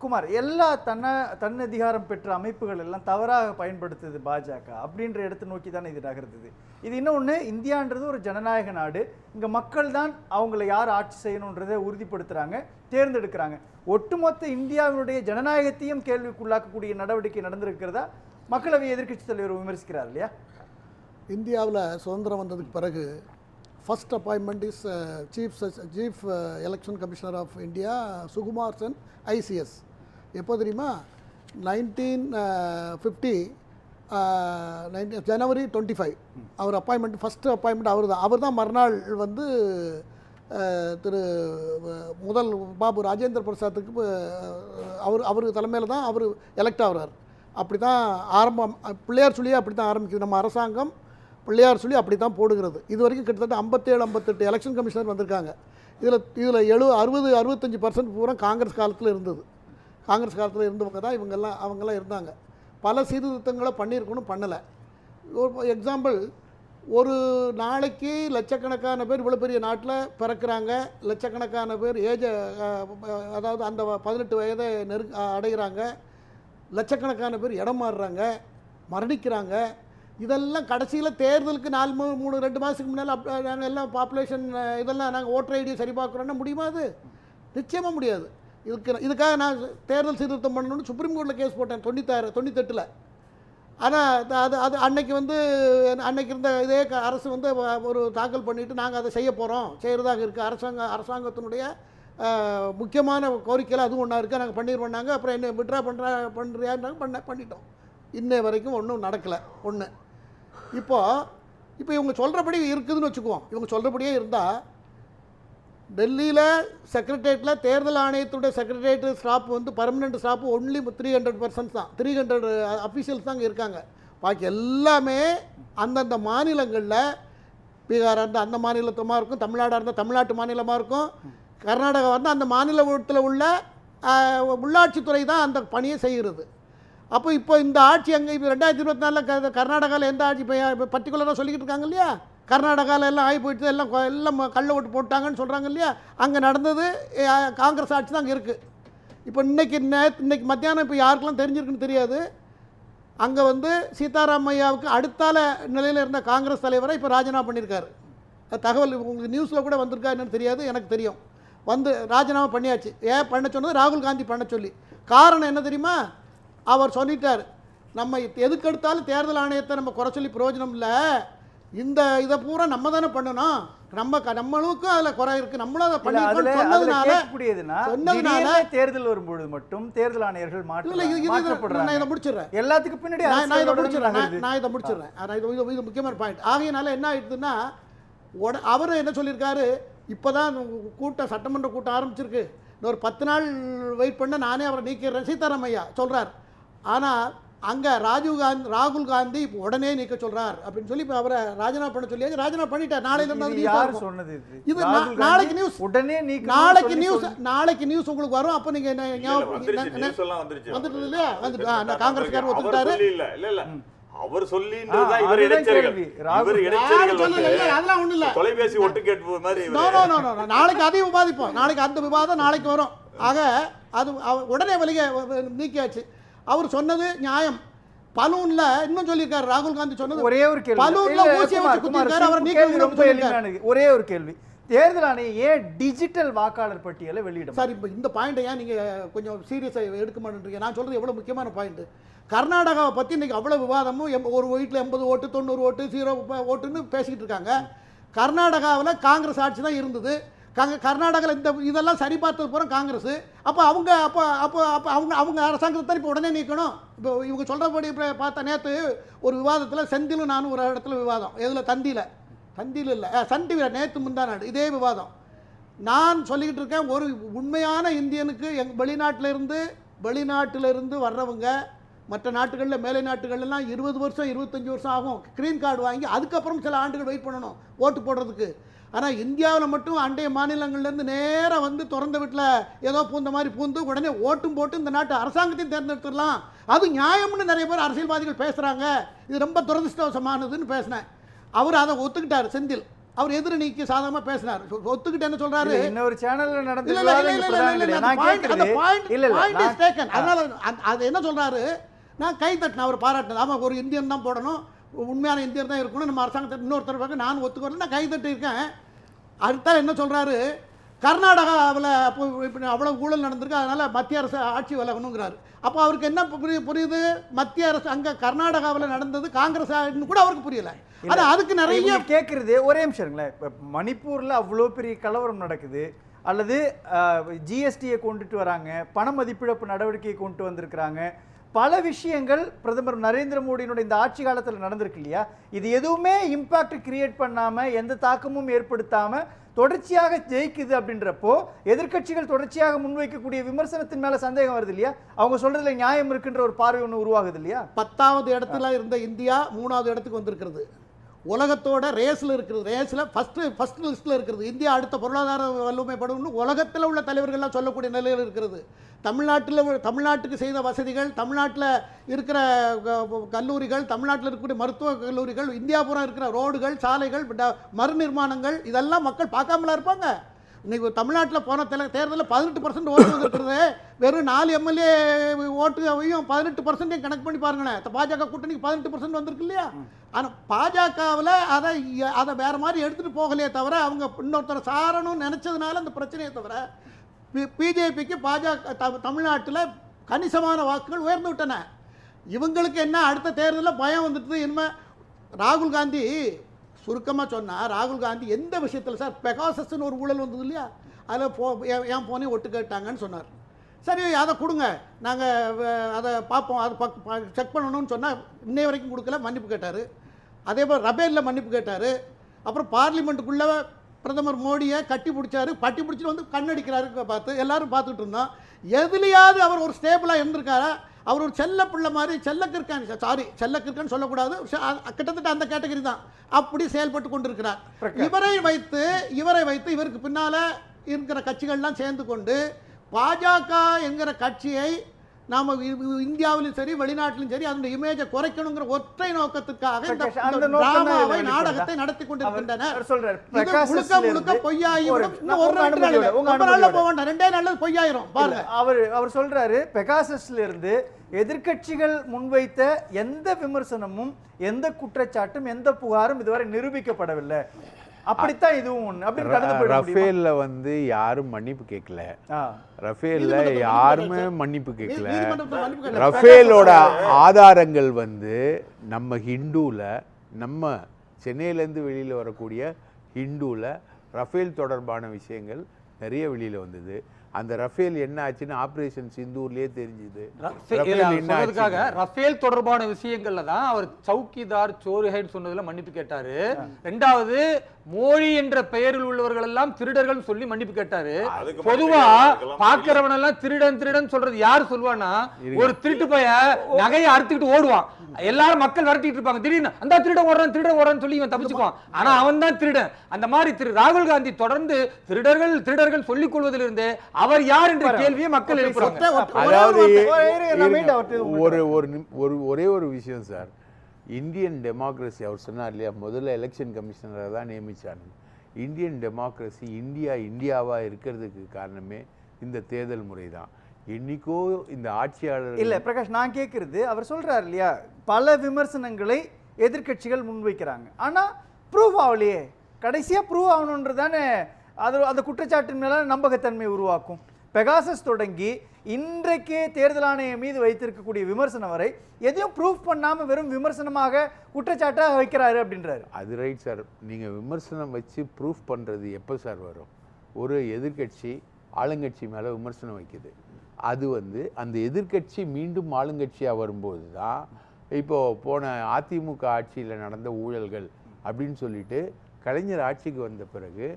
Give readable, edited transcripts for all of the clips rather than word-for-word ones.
குமார், எல்லா தன்னதிகாரம் பெற்ற அமைப்புகள் எல்லாம் தவறாக பயன்படுத்துது பாஜக அப்படின்ற இடத்தை நோக்கி தானே இது நகர்த்துது. இது இன்னொன்று, இந்தியான்றது ஒரு ஜனநாயக நாடு. இங்கே மக்கள் தான் அவங்களை யார் ஆட்சி செய்யணுன்றதை உறுதிப்படுத்துகிறாங்க, தேர்ந்தெடுக்கிறாங்க. ஒட்டுமொத்த இந்தியாவினுடைய ஜனநாயகத்தையும் கேள்விக்குள்ளாக்கக்கூடிய நடவடிக்கை நடந்திருக்கிறதா மக்களவை எதிர்க்கட்சி தலைவர் விமர்சிக்கிறார் இல்லையா? இந்தியாவில் சுதந்திரம் வந்ததுக்கு பிறகு first appointment is chief election commissioner of India Sukumar Sen ICS. எப்போ தெரியுமா? 1950 ஜனவரி 25 அவர் அப்பாயின்மெண்ட், ஃபஸ்ட்டு அப்பாயின்மெண்ட் அவர் தான் மறுநாள் வந்து திரு முதல் பாபு ராஜேந்திர பிரசாத்துக்கு அவர் தலைமையில் தான் அவர் எலெக்ட் ஆகிறார். அப்படி தான் ஆரம்பம், பிள்ளையார் சொல்லியே அப்படி தான் ஆரம்பிக்குது. நம்ம அரசாங்கம் பிள்ளையார் சொல்லி அப்படி தான் போடுகிறது. இது வரைக்கும் கிட்டத்தட்ட 57-58 எலெக்ஷன் கமிஷனர் வந்திருக்காங்க. இதில் 65% பூரா காங்கிரஸ் காலத்தில் இருந்தது. காங்கிரஸ் காலத்தில் இருந்தவங்க தான் அவங்கெல்லாம் இருந்தாங்க. பல சீர்திருத்தங்களை பண்ணியிருக்கணும், பண்ணலை. ஒரு எக்ஸாம்பிள், ஒரு நாளைக்கு லட்சக்கணக்கான பேர் இவ்வளோ பெரிய நாட்டில் பிறக்கிறாங்க, லட்சக்கணக்கான பேர் அதாவது அந்த 18 வயதை அடைகிறாங்க, லட்சக்கணக்கான பேர் இடம் மாறுறாங்க, மரணிக்கிறாங்க. இதெல்லாம் கடைசியில் தேர்தலுக்கு 2 மாதத்துக்கு முன்னால் நாங்கள் எல்லாம் பாப்புலேஷன் இதெல்லாம் நாங்கள் ஓட்டர் ஐடியை சரி பார்க்குறோன்னா முடியுமா? அது நிச்சயமாக முடியாது. இதுக்காக நான் தேர்தல் சீர்திருத்தம் பண்ணணும்னு சுப்ரீம் கோர்ட்டில் கேஸ் போட்டேன் 98. ஆனால் அது அன்னைக்கு இருந்த இதே அரசு ஒரு தாக்கல் பண்ணிவிட்டு நாங்கள் அதை செய்கிறதாக இருக்குது. அரசாங்கத்தினுடைய முக்கியமான கோரிக்கையில் அதுவும் ஒன்றா இருக்குது, நாங்கள் பண்ணிடுவோம்னாங்க. அப்புறம் என்ன விட்ரா பண்ணுறியான்னு பண்ணிட்டோம். இன்னை வரைக்கும் ஒன்றும் நடக்கலை. இப்போ இவங்க சொல்கிறபடி இருக்குதுன்னு வச்சுக்குவோம். இவங்க சொல்கிறபடியே இருந்தால் டெல்லியில் செக்ரட்டேரியட்டில் தேர்தல் ஆணையத்துடைய secretariat staff permanent staff only 300 persons தான், 300 அஃபீஷியல்ஸ் தான் இருக்காங்க. பாக்கி எல்லாமே அந்தந்த மாநிலங்களில், பீகாராக இருந்தால் அந்த மாநிலத்தமாக இருக்கும், தமிழ்நாடாக இருந்தால் தமிழ்நாட்டு மாநிலமாக இருக்கும், கர்நாடகா இருந்தால் அந்த மாநிலத்தில் உள்ள உள்ளாட்சித்துறை தான் அந்த பணியை செய்கிறது. அப்போ இப்போ இந்த ஆட்சி அங்கே இப்போ 2024 கர்நாடகாவில் எந்த ஆட்சி இப்போ பர்டிகுலராக சொல்லிக்கிட்டு இருக்காங்க இல்லையா? கர்நாடகாவில் எல்லாம் ஆகி போயிட்டு எல்லாம் கள்ள ஓட்டு போட்டாங்கன்னு சொல்கிறாங்க இல்லையா? அங்கே நடந்தது காங்கிரஸ் ஆட்சி தான் அங்கே இருக்குது. இப்போ இன்னைக்கு மத்தியானம் இப்போ யாருக்கெல்லாம் தெரிஞ்சிருக்குன்னு தெரியாது, அங்கே சீதாராமையாவுக்கு அடுத்தால நிலையில் இருந்த காங்கிரஸ் தலைவரை இப்போ ராஜினாமா பண்ணியிருக்காரு. தகவல் உங்களுக்கு நியூஸில் கூட வந்திருக்கா என்னன்னு தெரியாது, எனக்கு தெரியும். ராஜினாமா பண்ணியாச்சு. ஏன் பண்ண சொன்னது? ராகுல் காந்தி பண்ண சொல்லி. காரணம் என்ன தெரியுமா? அவர் சொல்லிட்டார், நம்ம எதுக்கு எடுத்தாலும் தேர்தல் ஆணையத்தை நம்ம குறை சொல்லி பிரயோஜனம் இல்லை, இதை பூரா நம்ம தானே பண்ணணும், நம்மளுக்கும் அதில் குறை இருக்குது, நம்மளும் அதை பண்ணிருக்கோம் சொன்னதுனால தேர்தல் வரும்பொழுது மட்டும் தேர்தல் ஆணையர்கள் நான் இதை முடிச்சிடுறேன். எல்லாத்துக்கும் பின்னாடி நான் இதை முடிச்சிடுறேன். இது முக்கியமான பாயிண்ட். ஆகையினால என்ன ஆயிடுதுன்னா, அவர் என்ன சொல்லியிருக்காரு, இப்போ தான் சட்டமன்ற கூட்டம் ஆரம்பிச்சிருக்கு, இன்னொரு 10 நாள் வெயிட் பண்ண நானே அவரை நீக்கிறேன் சீதாராமையா சொல்கிறார். ஆனால் அங்கே ராகுல் காந்தி இப்போ உடனே நீக்க சொல்கிறார் அப்படின்னு சொல்லி இப்போ அவரை ராஜினாமா பண்ண சொல்லியாச்சு. ராஜினாமா பண்ணிட்டார். நாளைக்கு நியூஸ் உடனே நாளைக்கு நியூஸ் உங்களுக்கு வரும். அப்போ நீங்கள் வந்துட்டு இல்லையா? காங்கிரஸ்காரர் ஒத்துக்கிட்டாரு. அவர் சொல்லி அதெல்லாம் ஒண்ணு இல்ல, தொலைபேசி ஒட்டு கேட்பு மாதிரி. நாளைக்கு அதையும் விவாதிப்போம். நாளைக்கு அந்த விவாதம் நாளைக்கு வரும். ஆக அது உடனே வெளியே நீக்கியாச்சு. அவர் சொன்னது நியாயம். பலூன்ல இன்னும் சொல்லியிருக்காரு ராகுல் காந்தி சொன்னது, ஒரே ஒரு கேள்வி, பலூன்ல ஊசியை வச்சு குத்திருக்காரு. அவர் நீக்க ஒரே ஒரு கேள்வி, தேர்தல் ஆணையம் ஏன் டிஜிட்டல் வாக்காளர் பட்டியலை வெளியிடும்? சார், இப்போ இந்த பாயிண்டை ஏன் நீங்கள் கொஞ்சம் சீரியஸாக எடுக்க மாட்டேன்றீங்க? நான் சொல்கிறது எவ்வளோ முக்கியமான பாயிண்ட்டு. கர்நாடகாவை பற்றி இன்றைக்கி அவ்வளோ விவாதமும், ஒரு வீட்டில் 80 ஓட்டு 90 ஓட்டு 0 ஓட்டுன்னு பேசிக்கிட்டு இருக்காங்க. கர்நாடகாவில் காங்கிரஸ் ஆட்சி தான் இருந்தது. கர்நாடகாவில் இதெல்லாம் சரி பார்த்தது பூரா காங்கிரஸ். அப்போ அவங்க அரசாங்கத்தை தான் இப்போ உடனே நீக்கணும். இப்போ இவங்க சொல்கிறபடி பார்த்தா நேற்று ஒரு விவாதத்தில் செந்திலும் நானும் ஒரு இடத்துல விவாதம், எதில் தந்தியில் இல்லை சன் டிவியில் நேற்று முந்தா நாடு இதே விவாதம். நான் சொல்லிக்கிட்டு இருக்கேன், ஒரு உண்மையான இந்தியனுக்கு வெளிநாட்டிலிருந்து வர்றவங்க மற்ற நாட்டுகளில் மேலை நாட்டுகள்லாம் 20 வருஷம் 25 வருஷம் ஆகும் க்ரீன் கார்டு வாங்கி, அதுக்கப்புறம் சில ஆண்டுகள் வெயிட் பண்ணணும் ஓட்டு போடுறதுக்கு. ஆனால் இந்தியாவில் மட்டும் அண்டைய மாநிலங்கள்லேருந்து நேராக திறந்த வீட்டில் ஏதோ பூந்த மாதிரி பூந்து உடனே ஓட்டும் போட்டு இந்த நாட்டு அரசாங்கத்தையும் தேர்ந்தெடுத்துடலாம், அது நியாயம்னு நிறைய பேர் அரசியல்வாதிகள் பேசுகிறாங்க. இது ரொம்ப துரதிருஷ்டவசமானதுன்னு பேசினேன். அவர் அதை ஒத்துக்கிட்டார் செந்தில். அவர் எதிரணிக்கு சாதகமா பேசினார். ஒத்துக்கிட்டு என்ன சொல்றாரு, இன்னொரு சேனல்ல நடந்த இல்ல, இல்ல, இல்ல, விவாதம் இல்ல, இப்பதான் இல்ல, இல்ல, கிடையாது. நான் அந்த point கேட்கிறது இல்ல is taken. அதனால அது என்ன சொல்றாரு, நான் கை தட்டினேன், அவர் பாராட்டினது. ஆமா, ஒரு இந்தியன் தான் போடணும், உண்மையான இந்தியன் தான் இருக்கணும், நம்ம அரசாங்கத்தை இன்னொருத்தர் பக்கம் நான் ஒத்துக்கொள்ள, நான் கை தட்டி இருக்கேன். அடுத்த என்ன சொல்றாரு, கர்நாடகாவில் அப்போ இப்படி அவ்வளவு ஊழல் நடந்திருக்கு, அதனால மத்திய அரசு ஆட்சி விலகணுங்கிறாரு. அப்போ அவருக்கு என்ன புரியுது, மத்திய அரசு அங்க கர்நாடகாவில் நடந்தது காங்கிரஸ் கூட அவருக்கு புரியல. அதுக்கு நிறைய கேட்கறது. ஒரே நிமிஷம் இருங்களேன். இப்போ மணிப்பூர்ல அவ்வளோ பெரிய கலவரம் நடக்குது, அல்லது ஜிஎஸ்டியை கொண்டுட்டு வராங்க, பண மதிப்பிழப்பு நடவடிக்கையை கொண்டு வந்திருக்கிறாங்க, பல விஷயங்கள் பிரதமர் நரேந்திர மோடியினுடைய இந்த ஆட்சி காலத்தில் நடந்திருக்கு இல்லையா? இது எதுவுமே இம்பாக்ட் கிரியேட் பண்ணாம, எந்த தாக்கமும் ஏற்படுத்தாம தொடர்ச்சியாக ஜெயிக்குது அப்படின்றப்போ எதிர்க்கட்சிகள் தொடர்ச்சியாக முன்வைக்கக்கூடிய விமர்சனத்தின் மேல சந்தேகம் வருது இல்லையா? அவங்க சொல்றதுல நியாயம் இருக்குன்ற ஒரு பார்வை ஒன்று உருவாகுது இல்லையா? 10வது இடத்துல இருந்த இந்தியா 3வது இடத்துக்கு வந்திருக்கிறது. உலகத்தோட ரேஸில் இருக்கிறது, ரேஸில் ஃபர்ஸ்ட் லிஸ்ட்டில் இருக்கிறது. இந்தியா அடுத்த பொருளாதார வல்லமைப்படும் உலகத்தில் உள்ள தலைவர்கள்லாம் சொல்லக்கூடிய நிலையில் இருக்கிறது. தமிழ்நாட்டுக்கு செய்த வசதிகள், தமிழ்நாட்டில் இருக்கிற கல்லூரிகள், தமிழ்நாட்டில் இருக்கக்கூடிய மருத்துவ கல்லூரிகள், இந்தியா பூரா இருக்கிற ரோடுகள், சாலைகள், மறுநிர்மாணங்கள், இதெல்லாம் மக்கள் பார்க்காமலாம் இருப்பாங்க. இன்றைக்கி தமிழ்நாட்டில் போன தேர்தலில் 18% ஓட்டு வந்துருக்கிறது. வெறும் 4 எம்எல்ஏ ஓட்டுவையும் 18% கணக்கு பண்ணி பாருங்களேன். பாஜக கூட்டணிக்கு 18% வந்திருக்கு இல்லையா? ஆனால் பாஜகவில் அதை வேறு மாதிரி எடுத்துகிட்டு போகலையே தவிர, அவங்க இன்னொருத்தரை சாரணும்னு நினச்சதுனால அந்த பிரச்சனையை தவிர, பிஜேபிக்கு தமிழ்நாட்டில் கணிசமான வாக்குகள் உயர்ந்து விட்டன. இவங்களுக்கு என்ன, அடுத்த தேர்தலில் பயம் வந்துட்டு. இனிமேல் ராகுல் காந்தி சுருக்கமாக சொன்னால், ராகுல் காந்தி எந்த விஷயத்தில் சார், பெகாசஸ்ன்னு ஒரு ஊழல் வந்தது இல்லையா, அதில் என் போனே ஒட்டு கேட்டாங்கன்னு சொன்னார். சரி, அதை கொடுங்க, நாங்கள் அதை பார்ப்போம், அதை செக் பண்ணணும்னு சொன்னால் இன்னை வரைக்கும் கொடுக்கல, மன்னிப்பு கேட்டார். அதே போல் ரபேலில் மன்னிப்பு கேட்டார். அப்புறம் பார்லிமெண்ட்டுக்குள்ளே பிரதமர் மோடியை கட்டி பிடிச்சிட்டு வந்து கண்ணடிக்கிறாரு பார்த்து எல்லாரும் பார்த்துட்டு இருந்தோம். எதுலையாவது அவர் ஒரு ஸ்டேபிளாக இருந்திருக்காரா? அவர் ஒரு செல்ல பிள்ளை மாதிரி, செல்லக்கிற்கான்னு சொல்லக்கூடாது, கிட்டத்தட்ட அந்த கேட்டகரி தான், அப்படி செயல்பட்டு கொண்டிருக்கிறார். இவரை வைத்து இவருக்கு பின்னால் இருக்கிற கட்சிகள்லாம் சேர்ந்து கொண்டு பாஜக என்கிற கட்சியை நாம் இந்தியாவிலும் சரி வெளிநாட்டிலும் சரி அதனுடைய இமேஜை குறைக்கணுங்கிற ஒற்றை நோக்கத்துக்காக இந்த டிராமாவை, நாடகத்தை நடத்தி கொண்டிருக்கின்றனர். முழுக்க முழுக்க பொய்யாயிரும். இன்னும் ஒரு 2 நாள்ல போக வேண்டாம், 2 நாள்ல பொய்யாயிரும். பாருங்க, அவர் சொல்றாரு, பெகாசஸ்ல இருந்து எதிர்க்கட்சிகள் முன்வைத்த எந்த விமர்சனமும், எந்த குற்றச்சாட்டும், எந்த புகாரும் இதுவரை நிரூபிக்கப்படவில்லை. அப்படித்தான் இதுவும் ஒண்ணு. அப்படி கடந்து போயிட முடியுமா? ரஃபேல்ல வந்து யாரும் மன்னிப்பு கேட்கல. ரஃபேல்ல யாருமே மன்னிப்பு கேட்கல. ரஃபேலோட ஆதாரங்கள் வந்து நம்ம ஹிந்துல, நம்ம சென்னையிலேருந்து வெளியில் வரக்கூடிய ஹிந்துல ரஃபேல் தொடர்பான விஷயங்கள் நிறைய வெளியில் வந்தது. அந்த ரஃபேல் என்ன ஆச்சுன்னு ஆபரேஷன் சிந்தூர்லயே தெரிஞ்சுது. ரஃபேல் தொடர்பான விஷயங்கள்ல தான் அவர் சவுக்கிதார் சோரிஹைட் சொன்னதுல மன்னிப்பு கேட்டாரு. 2வது மோடி என்ற பெயரில் உள்ளவர்கள் எல்லாம் திருடர்கள் சொல்லி மன்னிப்பு கேட்டாரு. பொதுவா பாக்குறவன் எல்லாம் திருடன் சொல்றது யாரு சொல்லுவான்னா, ஒரு திருட்டு பைய நகையை அறுத்துக்கிட்டு ஓடுவான், எல்லாரும் மக்கள் விரட்டிட்டு இருப்பாங்க, திடீர்னு அந்த திருடன் ஓடுறான்னு சொல்லி இவன் தப்பிச்சுக்குவான். ஆனா அவன் தான் திருடன். அந்த மாதிரி ராகுல் காந்தி தொடர்ந்து திருடர்கள் சொல்லிக் கொள்வதிலிருந்து அவர் யார் என்ற கேள்வியை மக்கள் எழுப்புறாங்க. அதாவது ஒரே ஒரு விஷயம் சார், இந்தியன் டெமோக்ரஸி அவர் சொன்னார் இல்லையா, முதல்ல எலெக்ஷன் கமிஷனரை தான் நியமிச்சாங்க. இந்தியன் டெமோக்ரஸி இந்தியாவா இருக்கிறதுக்கு காரணமே இந்த தேர்தல் முறை தான். என்னைக்கோ இந்த ஆட்சியாளர் இல்ல பிரகாஷ், நான் கேட்கறது, அவர் சொல்றாரு இல்லையா, பல விமர்சனங்களை எதிர்க்கட்சிகள் முன்வைக்கிறாங்க, ஆனா ப்ரூவ் ஆகலையே. கடைசியா ப்ரூவ் ஆகணுன்றதானே அது அந்த குற்றச்சாட்டின் மேல நம்பகத்தன்மை உருவாக்கும். பெகாசஸ் தொடங்கி இன்றைக்கே தேர்தல் ஆணையம் மீது வைத்திருக்கக்கூடிய விமர்சனம் வரை எதையும் ப்ரூஃப் பண்ணாம வெறும் விமர்சனமாக குற்றச்சாட்டாக வைக்கிறாரு அப்படின்றாரு. அது ரைட் சார். நீங்க விமர்சனம் வச்சு ப்ரூஃப் பண்றது எப்போ சார் வரும்? ஒரு எதிர்க்கட்சி ஆளுங்கட்சி மேல விமர்சனம் வைக்குது, அது வந்து அந்த எதிர்க்கட்சி மீண்டும் ஆளுங்கட்சியாக வரும்போது தான், இப்போ போன அதிமுக ஆட்சியில் நடந்த ஊழல்கள் அப்படின்னு சொல்லிட்டு கலைஞர் ஆட்சிக்கு வந்த பிறகு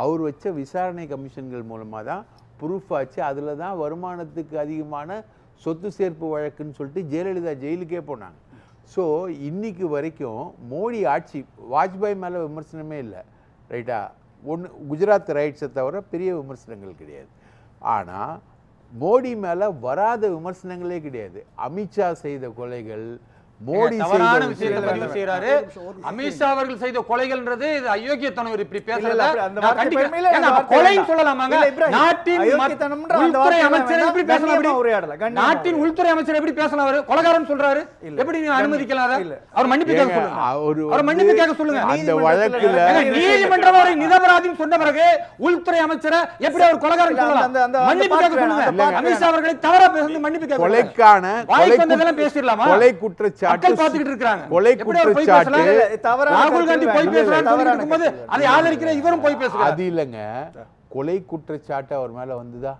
அவர் வச்ச விசாரணை கமிஷன்கள் மூலமாக தான் ப்ரூஃப் ஆச்சு. அதில் தான் வருமானத்துக்கு அதிகமான சொத்து சேர்ப்பு வழக்குன்னு சொல்லிட்டு ஜெயலலிதா ஜெயிலுக்கே போனாங்க. ஸோ இன்னைக்கு வரைக்கும் மோடி ஆட்சி, வாஜ்பாய் மேலே விமர்சனமே இல்லை, ரைட்டா? குஜராத் ரைட்ஸை தவிர பெரிய விமர்சனங்கள் கிடையாது. ஆனால் மோடி மேலே வராத விமர்சனங்களே கிடையாது. அமித்ஷா செய்த கொலைகள், மோடி தவறான செய்த விஷயத்தை பதிவு விஷயங்கள் செய்யறாரு. அமித்ஷா அவர்கள் செய்த கொலைகள்ன்றது இது அயோக்கியத்தனம். இப்படி பேசுறத அந்த நான் வார்த்தை கண்டிக்கிறேன். பெருமையில ஏன்னா, அந்த வார்த்தை கொலைன்னு வேண்டாம். சொல்லலாமாங்க? இல்ல, இப்ராஹிம், நாட்டின் அயோக்கியத்தனம்ன்ற அந்த உள்துறை வார்த்தை அமைச்சர் வேண்டாம். எப்படி பேசலாம்? கண்ணியமா உரையாடலாம். கண்ணியமா நாட்டின் உள்துறை அமைச்சர் எப்படி பேசலாம்? அவரு கொலைகாரன் சொல்றாரு. இல்ல. எப்படி நீங்க அனுமதிக்கலாம் அதை? இல்ல. அவர் மன்னிப்பு கேட்க ஏங்க, சொல்லுங்க. அவரு அவர் மன்னிப்பு கேட்க சொல்லுங்க. அந்த வழக்குல ஏங்க, நீதிமன்றம் அவரை நிரபராதின்னு சொன்ன பிறகு உள்துறை அமைச்சரை எப்படி அவர் கொலைகாரன் இல்ல, சொல்லலாம்? அந்த மன்னிப்பு பாட்டு கேட்க வேணாம். சொல்லுங்க. அந்த பாட்டு அமித்ஷா அவர்களை தவறா பேசுறது மன்னிப்பு கேட்க சொல்லுங்க. கொலைக்கான வாய்க்கு வந்ததெல்லாம் பேசிடலாமா? கொலை குற்றச்சாட்டு மக்கள் பார்த்துக்கிட்டு இருக்காங்க. கொலை எப்படி அவர் போய் குற்றச்சாட்டு பேசலாம்? இல்ல, தவறான ராகுல் காந்தி கருத்து போய் வேண்டாம். பேசுறான்னு தவறான சொல்லிட்டு இருக்கும்போது கருத்து அதை ஆதரிக்கிற இவரும் போய் பேசுறாரு. அது இல்லைங்க, கொலை குற்றச்சாட்டு அவர் மேல வந்துதா?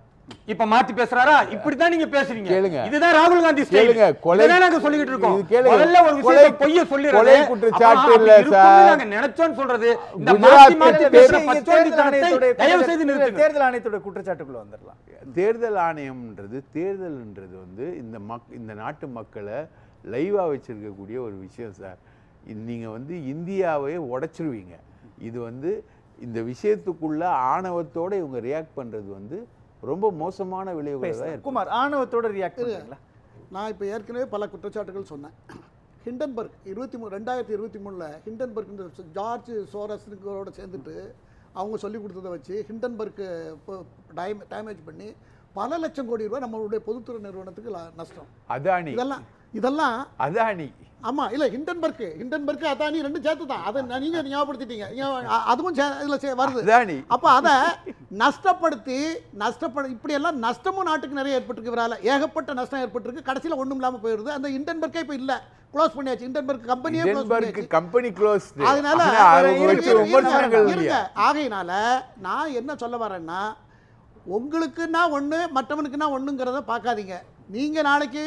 இப்ப மாத்தி பேசுறாரா? இப்படித்தான் நீங்க பேசுறீங்க. கேளுங்க. இதுதான் ராகுல் காந்தி ஸ்டைல். கேளுங்க, கொலை- இதுதான் நாங்க சொல்லிட்டு இருக்கோம். இது கேளுங்க. முதல்ல ஒரு விஷயத்தை பொய்ய சொல்லிடுறது. கொலை குற்றச்சாட்டு அப்புறம் இல்ல அப்படி இருக்கும்னு சார். நாங்க நினைச்சோன்னு சொல்றது. இந்த குஜராத் மாத்தி மாத்தி தேர்தல் பேசுற இங்க பச்சோந்தித்தனத்தை தயவு செய்து நிறுத்துங்க. தேர்தல் ஆணையத்தோட குற்றச்சாட்டுக்குள்ள வந்துடலாம். தேர்தல் ஆணையம்ன்றது தேர்தல்ன்றது இந்த நாட்டு மக்களை லைவா வச்சிருக்கக்கூடிய ஒரு விஷயம் சார். நீங்க இந்தியாவை உடைச்சிருவீங்க. இது இந்த விஷயத்துக்குள்ள ஆணவத்தோட இவங்க ரியாக்ட் பண்றது ரொம்ப மோசமான விளைவுகளை தான் இருக்கு. குமார், ஆணவத்தோட ரியாக்ட் பண்ணுறீங்களா? நான் இப்போ ஏற்கனவே பல குற்றச்சாட்டுகள் சொன்னேன். ஹிண்டன்பர்க் 2023 ஹிண்டன்பர்க் ஜார்ஜ் சோரஸ்ங்களோட சேர்ந்துட்டு அவங்க சொல்லி கொடுத்ததை வச்சு ஹிண்டன்பர்க்கு டேமேஜ் பண்ணி பல லட்சம் கோடி ரூபாய் நம்மளுடைய பொதுத்துறை நிறுவனத்துக்கு நஷ்டம். அதானி இதெல்லாம் அதானி ஆமா இல்ல ஹிண்டன்பர்க் அதானி ரெண்டும் சேர்த்து தான். அதை நீங்க ஞாபகப்படுத்திட்டீங்க. அதுவும் இதுல வருது. அதானி அப்ப அதை நஷ்டப்படுத்தி இப்படி எல்லாம் நஷ்டமும் நாட்டுக்கு நிறைய ஏற்பட்டிருக்கு. இவரால ஏகப்பட்ட நஷ்டம் ஏற்பட்டிருக்கு. கடைசியில ஒண்ணும் இல்லாம போயிருது. அந்த ஹிண்டன்பர்க்கே இப்ப இல்ல, க்ளோஸ் பண்ணியாச்சு. ஹிண்டன்பர்க் கம்பெனியே க்ளோஸ் பண்ணியாச்சு. Company close. அதனால ஆகையினால நான் என்ன சொல்ல வரேன்னா, உங்களுக்குன்னா ஒண்ணு மற்றவனுக்குன்னா ஒண்ணுங்கிறத பார்க்காதீங்க. நீங்க நாளைக்கு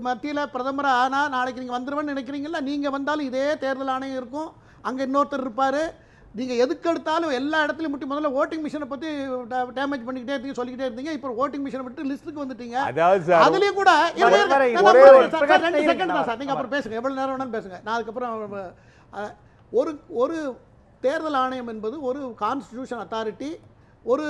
மத்தியில் பிரதமர் ஆனால் நாளைக்கு நீங்கள் வந்துடுவேன்னு நினைக்கிறீங்களா? நீங்கள் வந்தாலும் இதே தேர்தல் ஆணையம் இருக்கும், அங்கே இன்னொருத்தர் இருப்பார். நீங்கள் எதுக்கு எடுத்தாலும் எல்லா இடத்துலையும் முட்டி முதல்ல ஓட்டிங் மிஷினை பற்றி டேமேஜ் பண்ணிக்கிட்டே இருந்தீங்க, சொல்லிக்கிட்டே இருந்தீங்க. இப்போ ஓட்டிங் மிஷினை விட்டு லிஸ்ட்டுக்கு வந்துட்டீங்க. அதுலேயும் கூட 2 செகண்ட் தான் சார், நீங்கள் அப்புறம் பேசுங்க, எவ்வளோ நேரம் வேணாலும் பேசுங்க. நான் அதுக்கப்புறம் ஒரு தேர்தல் ஆணையம் என்பது ஒரு கான்ஸ்டிடியூஷன் அத்தாரிட்டி, ஒரு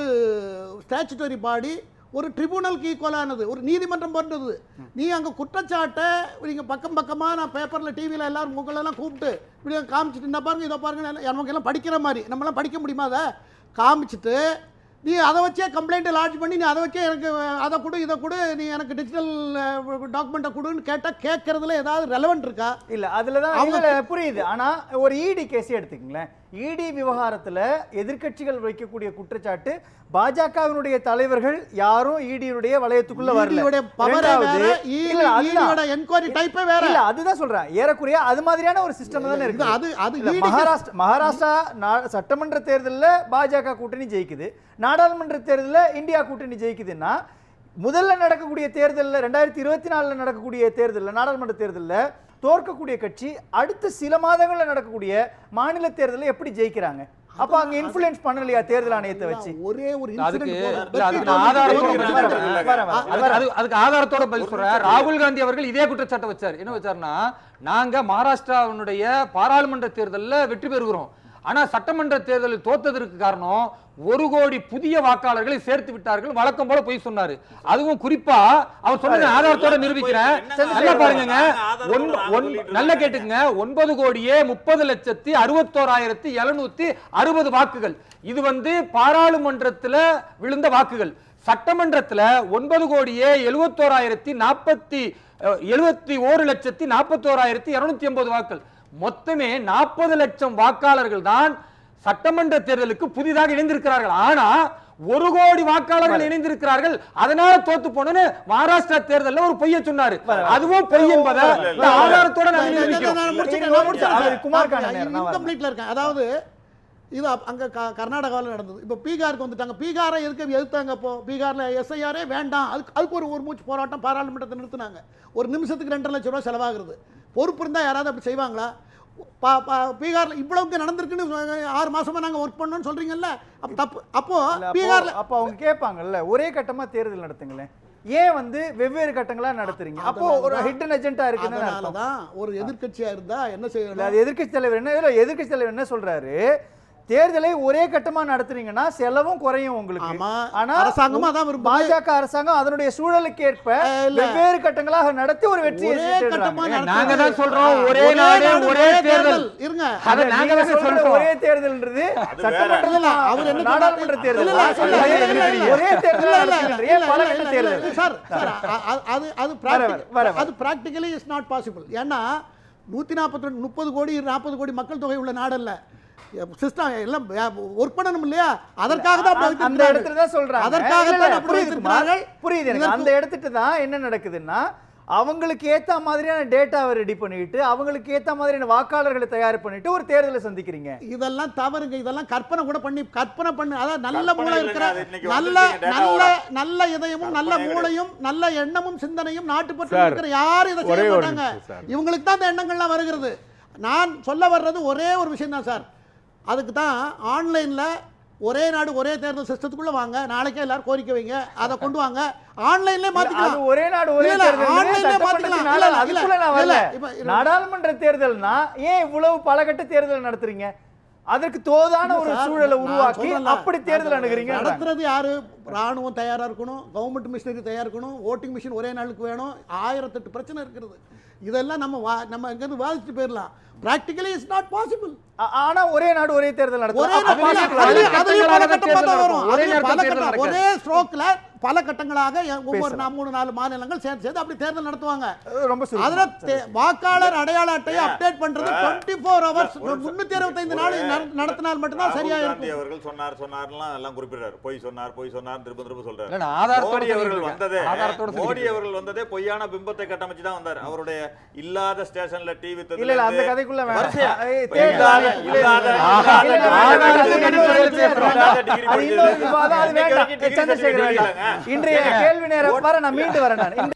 ஸ்டாச்சுட்டரி பாடி, ஒரு ட்ரிபியூனலுக்கு ஈக்குவலானது, ஒரு நீதிமன்றம் போன்றது. நீ அங்கே குற்றச்சாட்டை நீங்கள் பக்கமாக நான் பேப்பரில் டிவியில் எல்லாரும் உங்களெல்லாம் கூப்பிட்டு இப்படி காமிச்சிட்டு இந்த பாருங்க இதோ பாருங்க நமக்கெல்லாம் படிக்கிற மாதிரி நம்மளாம் படிக்க முடியுமா? அதை காமிச்சிட்டு நீ அதை வச்சே கம்ப்ளைண்ட்டை லாட்ஜ் பண்ணி நீ அதை வச்சே எனக்கு அதை கொடு இதை கொடு நீ எனக்கு டிஜிட்டல் டாக்குமெண்ட்டை கொடுன்னு கேட்டால் கேட்கறதுல ஏதாவது ரெலவெண்ட் இருக்கா? இல்லை, அதில் தான் அவங்க புரியுது. ஆனால் ஒரு இடி கேஸே எடுத்துக்கங்களேன். இடி விவகாரத்தில் எதிர்க்கட்சிகள் வைக்கக்கூடிய குற்றச்சாட்டு பாஜகவினுடைய தலைவர்கள் யாரும் இடியுடைய வளையத்துக்குள்ள வரல. அதுதான் சொல்றேன், ஏறக்குறைய அது மாதிரியான ஒரு சிஸ்டம் தானே இருக்கு. மகாராஷ்டிரா சட்டமன்ற தேர்தலில் பாஜக கூட்டணி ஜெயிக்குது, நாடாளுமன்ற தேர்தலில் இந்தியா கூட்டணி ஜெயிக்குதுன்னா, முதல்ல நடக்கக்கூடிய தேர்தலில் 2024 நடக்கக்கூடிய தேர்தலில் நாடாளுமன்ற தேர்தலில் தோற்கக்கூடிய கட்சி அடுத்த சில மாதங்களில் நடக்கக்கூடிய மாநில தேர்தலில் எப்படி ஜெயிக்கிறாங்க? அப்ப அங்க இன்ஃப்ளூயன்ஸ் பண்ணலையா தேர்தல் ஆணையத்தை வச்சு? ஒரே ஒரு அதுக்கு ஆதாரத்தோட பதில் சொல்ற. ராகுல் காந்தி அவர்கள் இதே குற்றச்சாட்டை வச்சார். என்ன வச்சாருன்னா, நாங்க மகாராஷ்டிராவுடைய பாராளுமன்ற தேர்தலில் வெற்றி பெறுகிறோம், ஆனா சட்டமன்ற தேர்தலில் தோத்ததற்கு காரணம் 1 கோடி புதிய வாக்காளர்களை சேர்த்து விட்டார்கள், வழக்கம் போல போய் சொன்னாரு. அதுவும் குறிப்பா அவர் சொன்னது ஆதாரத்தோட நிரூபிக்கிறேன். நல்லா பாருங்க, நல்லா கேட்டுங்க. 9,30,61,760 வாக்குகள். இது பாராளுமன்றத்தில் விழுந்த வாக்குகள். சட்டமன்றத்தில் 9,71,41,280 வாக்குகள். மொத்தமே 40 லட்சம் வாக்காளர்கள் தான் சட்டமன்ற தேர்தலுக்கு புதிதாக இணைந்திருக்கிறார்கள். ஆனா 1 கோடி வாக்காளர்கள் இணைந்திருக்கிறார்கள், அதனால தோத்து போனு மகாராஷ்டிரா தேர்தலில் ஒரு பொய்ய சொன்னாரு. அதுவும் பொய் என்பதை ஆதாரத்தோட அதாவது இது அங்க கர்நாடகாவில் நடந்தது. இப்போ பீகாருக்கு வந்துட்டாங்க. பீகாரை எதிர்த்தாங்க. இப்போ பீகார்ல எஸ்ஐஆரே வேண்டாம், அதுக்கு ஒரு மூச்சு போராட்டம் பாராளுமன்றத்தை நிறுத்தினாங்க. ஒரு நிமிஷத்துக்கு 2.5 லட்சம் ரூபாய் செலவாகிறது. பொறுப்பு இருந்தால் யாராவது அப்படி செய்வாங்களா? பீகார்ல இவ்வளவுக்கு நடந்திருக்குன்னு 6 மாசமா நாங்க ஒர்க் பண்ணோம்னு சொல்றீங்கல்ல, அப்ப தப்பு. அப்போ பீகார்ல அப்போ அவங்க கேட்பாங்கல்ல, ஒரே கட்டமா தேர்தல் நடத்துங்களேன், ஏன் வெவ்வேறு கட்டங்களா நடத்துறீங்க? அப்போ ஒரு ஹிடன் அஜெண்டா இருக்குன்னு அதனாலதான் ஒரு எதிர்க்கட்சியா இருந்தா என்ன செய்யணும்? அது எதிர்க்கட்சி தலைவர் என்ன சொல்றாரு, தேர்தலை ஒரே கட்டமா நடத்துறீங்கன்னா செலவும் குறையும் உங்களுக்கு. ஆமா, ஆனா அரசாங்கமும் அதான் விரும்புது. பாஜக அரசாங்கம் அதனுடைய சூழலுக்கு ஏற்ப வெவ்வேறு கட்டங்களாக நடத்தி ஒரு வெற்றியை ஒரே கட்டமா ஈட்டுறாங்க. நாங்க தான் சொல்றோம் ஒரே நாடு ஒரே தேர்தல். இருங்க. அத நாங்க நீங்க தான் சொல்ற சொல்றோம். ஒரே தேர்தல்ன்றது சட்டமன்றத்துல இல்ல, அவர் என்ன நாடாளுமன்ற தேர்தல். இல்ல, நான் சொல்றது ஒரே தேர்தல் நடத்துறீங்க. பல கட்ட தேர்தல். சார் அது பிராக்டிகலி இஸ் நாட் பாசிபிள். ஏன்னா 142 30 கோடி 40 கோடி மக்கள் தொகை உள்ள நாடல்ல. சிஸ்டம் எல்லாம் ஒர்க் பண்ணணும் இல்லையா? அதற்காக தான் அந்த இடத்துல தான் சொல்றாங்க. அதற்காக தான் அப்படி புரியுது வைத்திருக்கிறார்கள். புரியுது எனக்கு. அந்த இடத்துக்கு தான் என்ன நடக்குதுன்னா அவங்களுக்கு ஏத்த மாதிரியான டேட்டாவை ரெடி பண்ணிட்டு அவங்களுக்கு ஏத்த மாதிரியான வாக்காளர்களை தயார் பண்ணிட்டு ஒரு தேர்தலை சந்திக்கிறீங்க. இதெல்லாம் தவறுங்க. இதெல்லாம் கற்பனை பண்ணு. அதாவது நல்ல கற்பனை மூளை இல்லைங்க, இருக்கிற அது இன்னைக்கு நல்ல வந்துருச்சுங்க நல்ல டேட்டாவோட. நல்ல இதயமும் நல்ல கற்பனை மூளையும் நல்ல எண்ணமும் சிந்தனையும் நாட்டுப்பற்று சார், இருக்கிற யாரும் இதை ஒரே செய்ய ஒரு மாட்டாங்க. நிமிஷம் சார். இவங்களுக்கு தான் அந்த எண்ணங்கள்லாம் வருகிறது. நான் சொல்ல வர்றது ஒரே ஒரு விஷயம் தான் சார். அதுக்கு தான் ஆன்லைன்ல ஒரே நாடு ஒரே தேர்தல் சிஸ்டத்துக்குள்ள வாங்க. நாளைக்கே எல்லாரும் கோரிக்கை வைங்க. அதை கொண்டு வாங்க. ஆன்லைன்லயே அது மாத்திக்கலாம். ஒரே நாடு ஒரே இல்ல, தேர்தல் ஆன்லைன்லயே மாத்திக்கலாம். சட்டமன்றத்தினால இல்ல, அதுக்குள்ள நான் இல்ல, வரல. இப்ப நாடாளுமன்ற தேர்தல்னா ஏன் இவ்வளவு பலகட்ட தேர்தல் நடத்துறீங்க? அதற்கு தோதான ஒரு சார், சூழலை நான் உருவாக்கி சொல்றேன்ல, அப்படி தேர்தல் அணுகுறீங்க. நடத்துறது யாரு? ராணுவம் தயாரா இருக்கணும், கவர்மெண்ட் மிஷினரி தயாரா இருக்கணும், ஓட்டிங் மிஷின் ஒரே நாளுக்கு வேணும். 1008 பிரச்சனை இருக்கிறது. இதெல்லாம் நம்ம எங்க இருந்து வாதிச்சுட்டு போயிடலாம். Practically is not possible. ஆனா ஒரே நாடு ஒரே தேர்தல் ஒரே நடத்தும். அதுலயும் பல கட்டமா தான் வரும். ஒரே அதுலயும் நேரத்துல பல தேர்தல் கட்டம் நடக்காது. ஒரே ஸ்ட்ரோக்ல பல கட்டங்களாக ஒவ்வொரு 3-4 மாநிலங்கள் சேர்ந்து அப்படி தேர்தல் நடத்துவாங்க. ரொம்ப அதுல வாக்காளர் அடையாள அட்டையை அப்டேட் பண்றது 24 ஹவர்ஸ் 365 நாள் நடத்தினால் மட்டும்தான் சரியா ராகுல் காந்தி இருக்கும். அவர்கள் சொன்னார்லாம் எல்லாம் குறிப்பிடுறாரு. பொய் சொன்னார் திரும்ப சொல்றாரு. இல்ல, நான் ஆதாரத்தோட மோடி அவர்கள் சொல்லிட்டு வந்ததே இருக்கேன். ஆதாரத்தோட மோடி சொல்லிட்டு அவர்கள் வந்ததே பொய்யான பிம்பத்தை கட்டமைச்சு தான் வந்தார். அவருடைய இல்லாத ஸ்டேஷன்ல டிவி இல்ல இல்ல அந்த கதைக்குள்ள வேணாம். வரிசையா? ஏய், இல்லாத தேர்தல் இல்ல, இல்ல, இல்ல. இல்லாத இல்ல, இல்ல, ஆதாரத்துக்கு அது இன்னொரு அடிப்படையில் பேசுறோம். அது இன்னொரு விவாதம், அது வேண்டாம். சந்திரசேகர் வேண்டாம். இன்றைய கேள்வி நேரம் வர நான் மீண்டு வரேன். நான்